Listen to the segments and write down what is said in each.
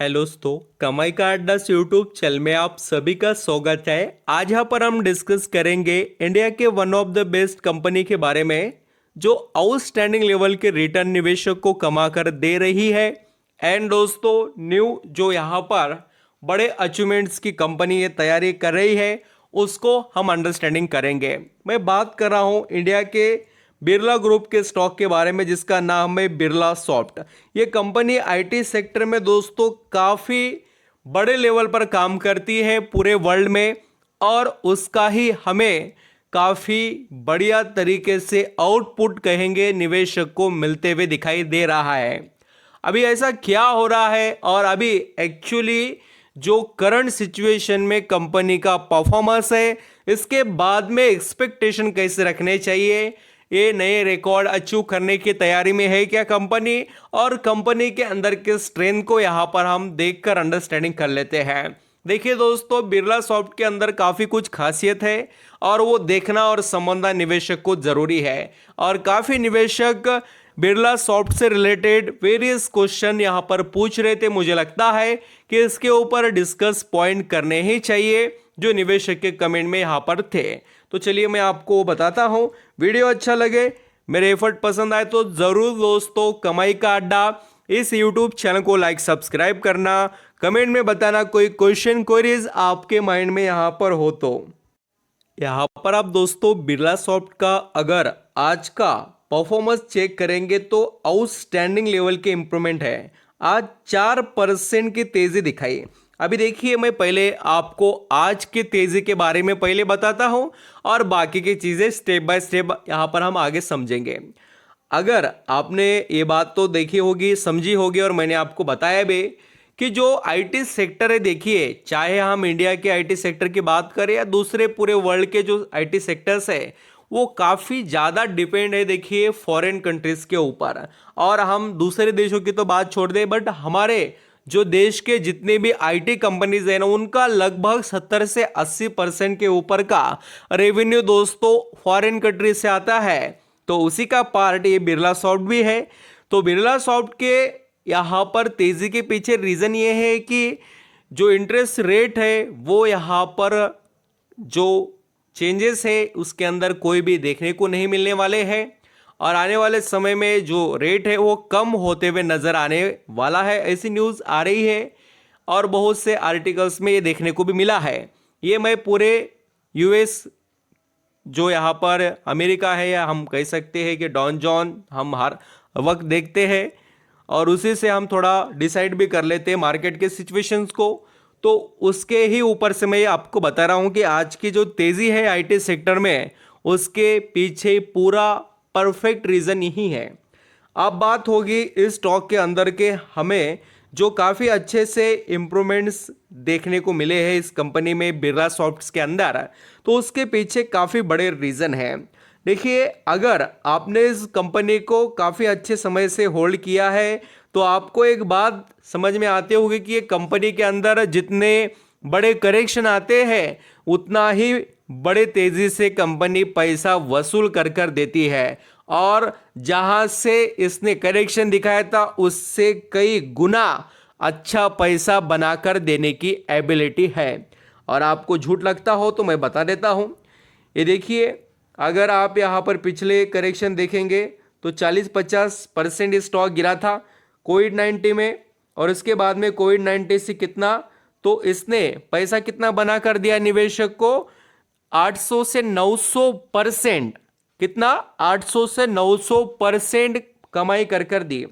Hello दोस्तों, कमाई का अड्डा यूट्यूब चैनल में आप सभी का स्वागत है। आज यहाँ पर हम डिस्कस करेंगे इंडिया के one of the best company के बारे में जो आउटस्टैंडिंग लेवल के रिटर्न निवेशक को कमा कर दे रही है। एंड दोस्तों, न्यू जो यहाँ पर बड़े अचीवमेंट्स की कंपनी ये तैयारी कर रही है उसको हम अंडरस्टैंडिंग करेंगे। मैं बात कर रहा हूँ इंडिया के बिरला ग्रुप के स्टॉक के बारे में जिसका नाम है बिरला सॉफ्ट। ये कंपनी आईटी सेक्टर में दोस्तों काफ़ी बड़े लेवल पर काम करती है पूरे वर्ल्ड में, और उसका ही हमें काफ़ी बढ़िया तरीके से आउटपुट कहेंगे निवेशक को मिलते हुए दिखाई दे रहा है। अभी ऐसा क्या हो रहा है और अभी एक्चुअली जो करंट सिचुएशन में कंपनी का परफॉर्मेंस है, इसके बाद में एक्सपेक्टेशन कैसे रखने चाहिए, ये नए रिकॉर्ड अचीव करने की तैयारी में है क्या कंपनी, और कंपनी के अंदर के स्ट्रेंथ को यहाँ पर हम देखकर अंडरस्टैंडिंग कर लेते हैं। देखिए दोस्तों, बिरला सॉफ्ट के अंदर काफ़ी कुछ खासियत है और वो देखना और समझना निवेशक को ज़रूरी है। और काफ़ी निवेशक बिरला सॉफ्ट से रिलेटेड वेरियस क्वेश्चन यहाँ पर पूछ रहे थे। मुझे लगता है कि इसके ऊपर डिस्कस पॉइंट करने ही चाहिए जो निवेशक के कमेंट में यहाँ पर थे। तो चलिए मैं आपको बताता हूँ। वीडियो अच्छा लगे, मेरे एफर्ट पसंद आए तो ज़रूर दोस्तों कमाई का अड्डा इस यूट्यूब चैनल को लाइक सब्सक्राइब करना, कमेंट में बताना कोई क्वेश्चन क्वेरीज आपके माइंड में यहाँ पर हो तो। यहाँ पर आप दोस्तों बिरला सॉफ्ट का अगर आज का परफॉर्मेंस चेक करेंगे तो आउटस्टैंडिंग लेवल के इंप्रूवमेंट है। आज 4% की तेजी दिखाई। अभी देखिए, मैं पहले आपको आज की तेजी के बारे में पहले बताता हूं और बाकी की चीजें स्टेप बाय स्टेप यहां पर हम आगे समझेंगे। अगर आपने ये बात तो देखी होगी, समझी होगी, और मैंने आपको बताया भी कि जो आईटी सेक्टर है, देखिए चाहे हम इंडिया के आईटी सेक्टर की बात करें या दूसरे पूरे वर्ल्ड के जो आईटी सेक्टर्स है, वो काफ़ी ज़्यादा डिपेंड है देखिए फॉरेन कंट्रीज़ के ऊपर। और हम दूसरे देशों की तो बात छोड़ दें, बट हमारे जो देश के जितने भी आईटी कंपनीज हैं ना, उनका लगभग 70 से 80% के ऊपर का रेवेन्यू दोस्तों फॉरेन कंट्री से आता है। तो उसी का पार्ट ये बिरला सॉफ्ट भी है। तो बिरला सॉफ्ट के यहाँ पर तेज़ी के पीछे रीज़न ये है कि जो इंटरेस्ट रेट है वो यहाँ पर जो चेंजेस है उसके अंदर कोई भी देखने को नहीं मिलने वाले हैं, और आने वाले समय में जो रेट है वो कम होते हुए नज़र आने वाला है, ऐसी न्यूज़ आ रही है। और बहुत से आर्टिकल्स में ये देखने को भी मिला है। ये मैं पूरे यूएस जो यहाँ पर अमेरिका है, या हम कह सकते हैं कि डॉन जॉन हम हर वक्त देखते हैं, और उसी से हम थोड़ा डिसाइड भी कर लेते हैं मार्केट के सिचुएशंस को। तो उसके ही ऊपर से मैं आपको बता रहा हूँ कि आज की जो तेज़ी है आईटी सेक्टर में, उसके पीछे पूरा परफेक्ट रीज़न यही है। अब बात होगी इस स्टॉक के अंदर के हमें जो काफ़ी अच्छे से इम्प्रूवमेंट्स देखने को मिले हैं इस कंपनी में बिरला सॉफ्ट्स के अंदर, तो उसके पीछे काफ़ी बड़े रीज़न हैं। देखिए, अगर आपने इस कंपनी को काफ़ी अच्छे समय से होल्ड किया है तो आपको एक बात समझ में आती होगी कि ये कंपनी के अंदर जितने बड़े करेक्शन आते हैं उतना ही बड़े तेज़ी से कंपनी पैसा वसूल कर कर देती है, और जहां से इसने करेक्शन दिखाया था उससे कई गुना अच्छा पैसा बनाकर देने की एबिलिटी है। और आपको झूठ लगता हो तो मैं बता देता हूं। ये देखिए, अगर आप यहां पर पिछले करेक्शन देखेंगे तो 40-50% स्टॉक गिरा था कोविड-19 में, और इसके बाद में कोविड-19 से कितना, तो इसने पैसा कितना बना कर दिया निवेशक को, 800 से 900%। कितना? 800 से 900% कमाई कर कर दी।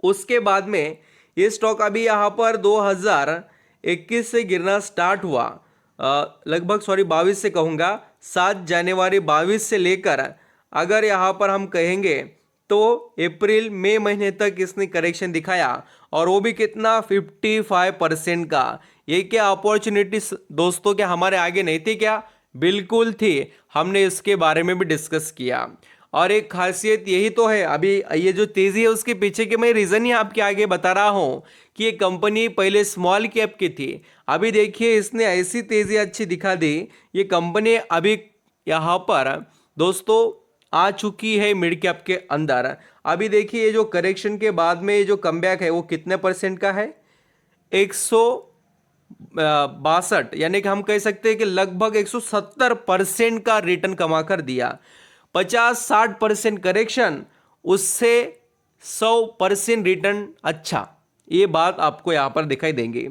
उसके बाद में ये स्टॉक अभी यहाँ पर 2021 से गिरना स्टार्ट हुआ, लगभग 22 से कहूँगा, 7 जनवरी 22 से लेकर अगर यहाँ पर हम कहेंगे तो अप्रैल मई महीने तक इसने करेक्शन दिखाया, और वो भी कितना, 55% का। ये क्या अपॉर्चुनिटी दोस्तों क्या हमारे आगे नहीं थी क्या? बिल्कुल थी। हमने इसके बारे में भी डिस्कस किया। और एक खासियत यही तो है, अभी ये जो तेज़ी है उसके पीछे के मैं रीज़न ही आपके आगे बता रहा हूँ कि ये कंपनी पहले स्मॉल कैप की थी। अभी देखिए इसने ऐसी तेज़ी अच्छी दिखा दी। ये कंपनी अभी यहाँ पर दोस्तों आ चुकी है मिड कैप के अंदर। अभी देखिए ये जो करेक्शन के बाद में ये जो कमबैक है वो कितने % का है, 162, यानी कि हम कह सकते हैं कि लगभग 170% का रिटर्न कमा कर दिया। 50-60% करेक्शन, उससे 100% रिटर्न अच्छा, ये बात आपको यहाँ पर दिखाई देंगी।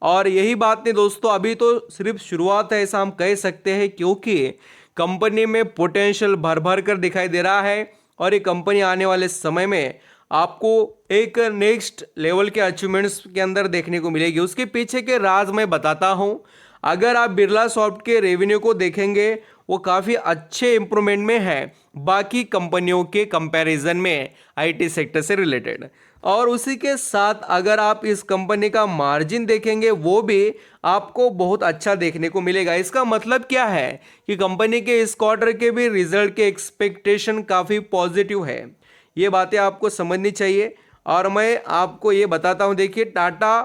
और यही बात नहीं दोस्तों, अभी तो सिर्फ शुरुआत है ऐसा हम कह सकते हैं, क्योंकि कंपनी में पोटेंशियल भर भर कर दिखाई दे रहा है और ये कंपनी आने वाले समय में आपको एक नेक्स्ट लेवल के अचीवमेंट्स के अंदर देखने को मिलेगी। उसके पीछे के राज मैं बताता हूं। अगर आप बिरला सॉफ्ट के रेवेन्यू को देखेंगे, वो काफ़ी अच्छे इंप्रूवमेंट में है बाकी कंपनियों के कंपैरिजन में आईटी सेक्टर से रिलेटेड। और उसी के साथ अगर आप इस कंपनी का मार्जिन देखेंगे, वो भी आपको बहुत अच्छा देखने को मिलेगा। इसका मतलब क्या है कि कंपनी के इस क्वार्टर के भी रिजल्ट के एक्सपेक्टेशन काफ़ी पॉजिटिव है। ये बातें आपको समझनी चाहिए। और मैं आपको ये बताता हूँ, देखिए टाटा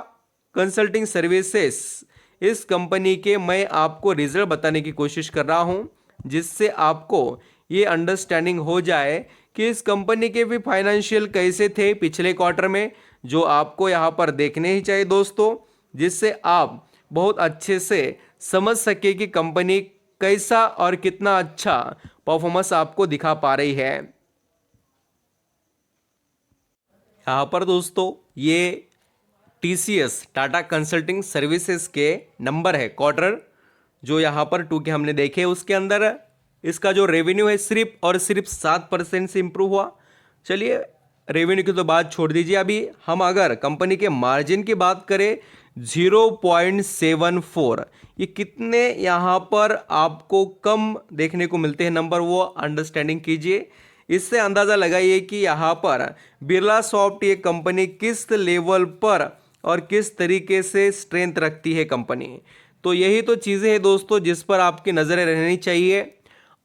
कंसल्टिंग सर्विसेज, इस कंपनी के मैं आपको रिजल्ट बताने की कोशिश कर रहा हूँ, जिससे आपको ये अंडरस्टैंडिंग हो जाए कि इस कंपनी के भी फाइनेंशियल कैसे थे पिछले क्वार्टर में, जो आपको यहाँ पर देखने ही चाहिए दोस्तों, जिससे आप बहुत अच्छे से समझ सके कि कंपनी कैसा और कितना अच्छा परफॉर्मेंस आपको दिखा पा रही है। यहाँ पर दोस्तों ये TCS टाटा कंसल्टिंग सर्विसेज के नंबर है क्वार्टर, जो यहाँ पर 2 के हमने देखे। उसके अंदर इसका जो रेवेन्यू है सिर्फ और सिर्फ 7% से इम्प्रूव हुआ। चलिए रेवेन्यू की तो बात छोड़ दीजिए, अभी हम अगर कंपनी के मार्जिन की बात करें 0.74, ये कितने यहाँ पर आपको कम देखने को मिलते हैं नंबर, वो अंडरस्टैंडिंग कीजिए। इससे अंदाज़ा लगाइए कि यहाँ पर बिरला सॉफ्ट ये कंपनी किस लेवल पर और किस तरीके से स्ट्रेंथ रखती है कंपनी। तो यही तो चीज़ें हैं दोस्तों जिस पर आपकी नज़रें रहनी चाहिए।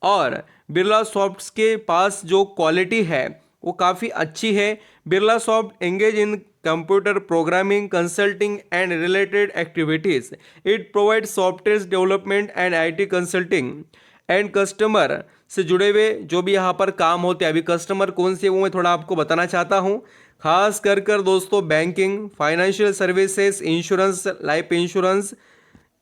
और बिरला सॉफ्ट के पास जो क्वालिटी है वो काफ़ी अच्छी है। Birla soft engage in computer programming, consulting and related activities. It provide software development and IT consulting and customer से जुड़े हुए जो भी यहाँ पर काम होते हैं। अभी कस्टमर कौन से वो मैं थोड़ा आपको बताना चाहता हूँ। खास कर दोस्तों banking, financial services, insurance, life insurance,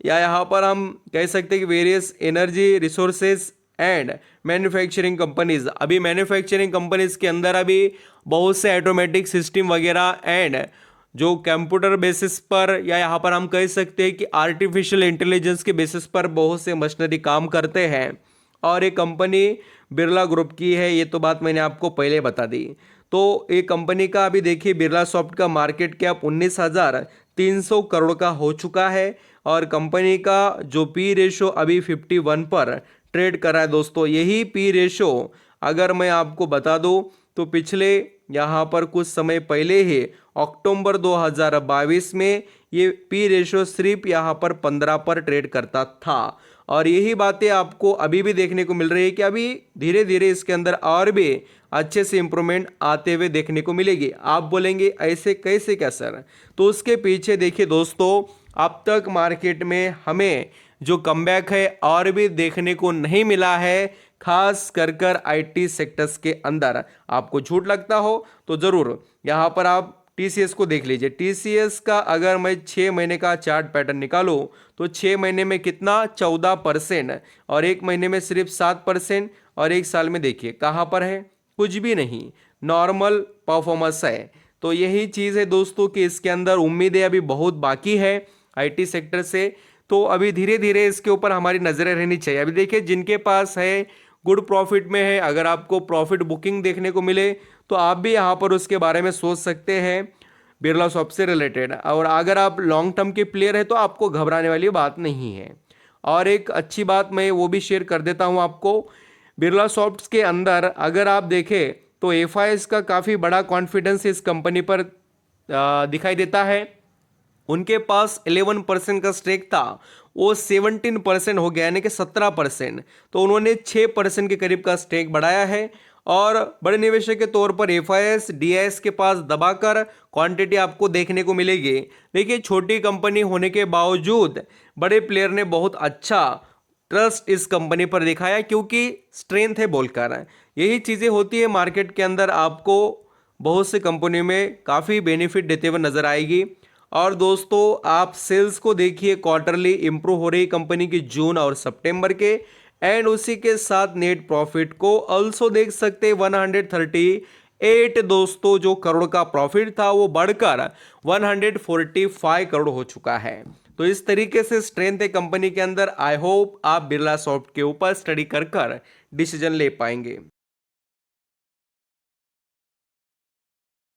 या यहाँ पर हम कह सकते हैं कि various energy resources and manufacturing companies. अभी मैन्युफैक्चरिंग कंपनीज के अंदर अभी बहुत से ऑटोमेटिक सिस्टम वगैरह एंड जो कंप्यूटर बेसिस पर, या यहाँ पर हम कह सकते हैं कि आर्टिफिशियल इंटेलिजेंस के बेसिस पर बहुत से मशीनरी काम करते हैं। और ये कंपनी बिरला ग्रुप की है, ये तो बात मैंने आपको पहले बता दी। तो ये कंपनी का अभी देखिए बिरला सॉफ्ट का मार्केट कैप 19,300 करोड़ का हो चुका है और कंपनी का जो पी रेशो अभी 51 पर ट्रेड कर रहा है दोस्तों। यही पी रेशो अगर मैं आपको बता दूं तो पिछले यहाँ पर कुछ समय पहले ही अक्टूबर 2022 में ये पी रेशो सिर्फ यहाँ पर 15 पर ट्रेड करता था। और यही बातें आपको अभी भी देखने को मिल रही है कि अभी धीरे धीरे इसके अंदर और भी अच्छे से इंप्रूवमेंट आते हुए देखने को मिलेगी। आप बोलेंगे ऐसे कैसे क्या सर, तो उसके पीछे देखिए दोस्तों, अब तक मार्केट में हमें जो कमबैक है और भी देखने को नहीं मिला है, खास कर IT सेक्टर्स के अंदर। आपको झूठ लगता हो तो ज़रूर यहाँ पर आप TCS को देख लीजिए। TCS का अगर मैं 6 महीने का चार्ट पैटर्न निकालूं तो 6 महीने में कितना 14% और 1 महीने में सिर्फ 7% और 1 साल में देखिए कहाँ पर है, कुछ भी नहीं, नॉर्मल परफॉर्मेंस है। तो यही चीज़ है दोस्तों कि इसके अंदर उम्मीदें अभी बहुत बाकी है IT सेक्टर से। तो अभी धीरे धीरे इसके ऊपर हमारी नज़रें रहनी चाहिए। अभी देखिए जिनके पास है गुड प्रॉफिट में है, अगर आपको प्रॉफिट बुकिंग देखने को मिले तो आप भी यहाँ पर उसके बारे में सोच सकते हैं बिरला सॉफ्ट से रिलेटेड। और अगर आप लॉन्ग टर्म के प्लेयर है तो आपको घबराने वाली बात नहीं है। और एक अच्छी बात मैं वो भी शेयर कर देता हूँ आपको, बिरला सॉफ्ट के अंदर अगर आप देखें तो FIS का काफ़ी बड़ा कॉन्फिडेंस इस कंपनी पर दिखाई देता है। उनके पास 11% का स्टेक था, वो 17% हो गया, यानी कि 17%। तो उन्होंने 6% के करीब का स्टेक बढ़ाया है और बड़े निवेशक के तौर पर FIS DIS के पास दबाकर क्वांटिटी आपको देखने को मिलेगी। देखिए छोटी कंपनी होने के बावजूद बड़े प्लेयर ने बहुत अच्छा ट्रस्ट इस कंपनी पर दिखाया, क्योंकि स्ट्रेंथ है बोलकर। यही चीज़ें होती है मार्केट के अंदर, आपको बहुत से कंपनी में काफ़ी बेनिफिट देते हुए नजर आएगी। और दोस्तों आप सेल्स को देखिए, क्वार्टरली इंप्रूव हो रही कंपनी की जून और सितंबर के, एंड उसी के साथ नेट प्रॉफिट को ऑल्सो देख सकते हैं 138 दोस्तों जो करोड़ का प्रॉफिट था वो बढ़कर 145 करोड़ हो चुका है। तो इस तरीके से स्ट्रेंथ है कंपनी के अंदर। आई होप आप बिरला सॉफ्ट के ऊपर स्टडी कर डिसीजन ले पाएंगे।